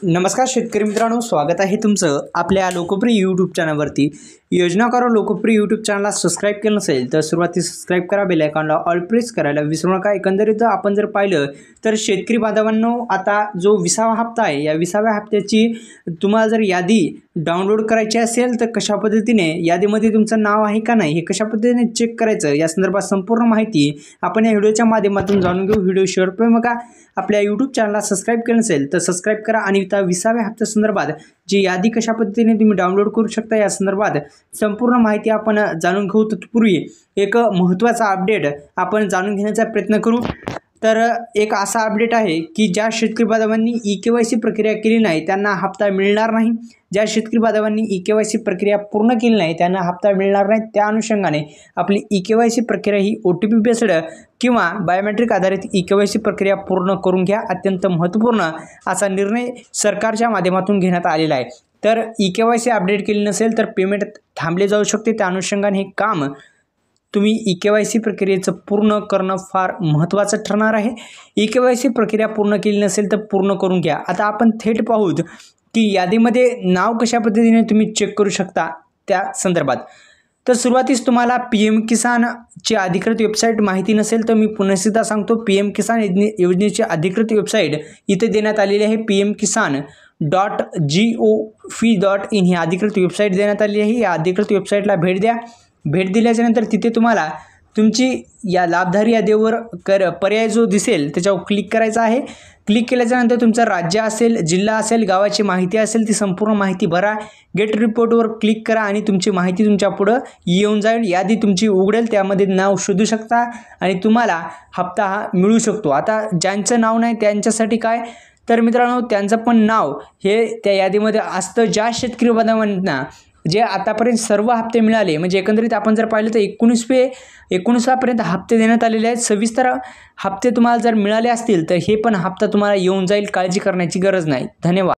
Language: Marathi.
नमस्कार शेतकरी मित्रांनो, स्वागत आहे तुमचं आपल्या लोकप्रिय यूट्यूब चॅनलवरती। योजनाकार लोकप्रिय यूट्यूब चॅनलला सबस्क्राइब केलं नसेल तर सुरुवातीला सबस्क्राइब करा, बेल आयकॉनला ऑल प्रेस करायला विसरू नका। एकंदरीत आपण जर पाहिलं तर शेतकरी बांधवांनो, आता जो 20वा हप्ता आहे, या 20व्या हप्त्याची तुम्हाला जर यादी डाउनलोड करायची असेल तर कशा पद्धतीने यादीमध्ये तुमचं नाव आहे का नाही हे कशा पद्धतीने चेक करायचं या संदर्भात संपूर्ण माहिती आपण या व्हिडिओच्या माध्यमातून जाणून घेऊ। व्हिडिओ शेअर करू नका। आपल्या यूट्यूब चॅनलला सबस्क्राइब केलं नसेल तर सबस्क्राइब करा आणि त्या 20व्या हप्त्या संदर्भात जी यादी कशा पद्धतीने तुम्ही डाउनलोड करू शकता या संदर्भात संपूर्ण माहिती आपण जाणून घेऊ। तत्पूर्वी एक महत्त्वाचा अपडेट आपण जाणून घेण्याचा प्रयत्न करू। तर एक असा अपडेट आहे की ज्या शेतकरी बांधवांनी ई-केवायसी प्रक्रिया केली नाही त्यांना हप्ता मिळणार नाही। ज्या शेतकरी बांधवांनी ई-केवायसी प्रक्रिया पूर्ण केली नाही त्यांना हप्ता मिळणार नाही। त्या अनुषंगाने आपली ई-केवायसी प्रक्रिया ही OTP बेस्ड किंवा बायोमेट्रिक आधारित ई-केवायसी प्रक्रिया पूर्ण करून घ्या। अत्यंत महत्त्वपूर्ण असा निर्णय सरकारच्या माध्यमातून घेण्यात आलेला आहे। तर ई-केवायसी अपडेट केली नसेल तर पेमेंट थांबले जाऊ शकते। त्या अनुषंगाने हे काम तुम्ही ई-केवायसी प्रक्रियेचं पूर्ण करणं फार महत्त्वाचं ठरणार आहे। ई-केवायसी प्रक्रिया पूर्ण केली नसेल तर पूर्ण करून घ्या। आता आपण थेट पाहूत की यादीमध्ये नाव कशा पद्धतीने तुम्ही चेक करू शकता त्या संदर्भात। तर सुरुवातीस तुम्हाला PM किसानची अधिकृत वेबसाईट माहिती नसेल तर मी पुन्हा एकदा सांगतो, PM किसान योजनेची अधिकृत वेबसाईट इथे देण्यात आलेली आहे। pmkisan.gov.in ही अधिकृत वेबसाईट देण्यात आली आहे। या अधिकृत वेबसाईटला भेट द्या। भेट दिल्याच्यानंतर तिथे तुम्हाला तुमची या लाभधारी यादीवर पर्याय जो दिसेल त्याच्यावर क्लिक करायचा आहे। क्लिक केल्याच्यानंतर तुमचं राज्य असेल, जिल्हा असेल, गावाची माहिती असेल ती संपूर्ण माहिती भरा। गेट रिपोर्टवर क्लिक करा आणि तुमची माहिती तुमच्या पुढं येऊन जाईल। यादी तुमची उघडेल, त्यामध्ये नाव शोधू शकता आणि तुम्हाला हप्ता हा मिळू शकतो। आता ज्यांचं नाव नाही त्यांच्यासाठी काय, तर मित्रांनो त्यांचं पण नाव हे त्या यादीमध्ये असतं। ज्या शेतकरी बांधवांना जे आतापर्यंत सर्व हप्ते मिळाले, म्हणजे एकंदरीत आपण जर पाहिलं तर 19पर्यंत हप्ते देण्यात आलेले आहेत। 26 हप्ते तुम्हाला जर मिळाले असतील तर हे पण हप्ता तुम्हाला येऊन जाईल, काळजी करण्याची गरज नाही। धन्यवाद।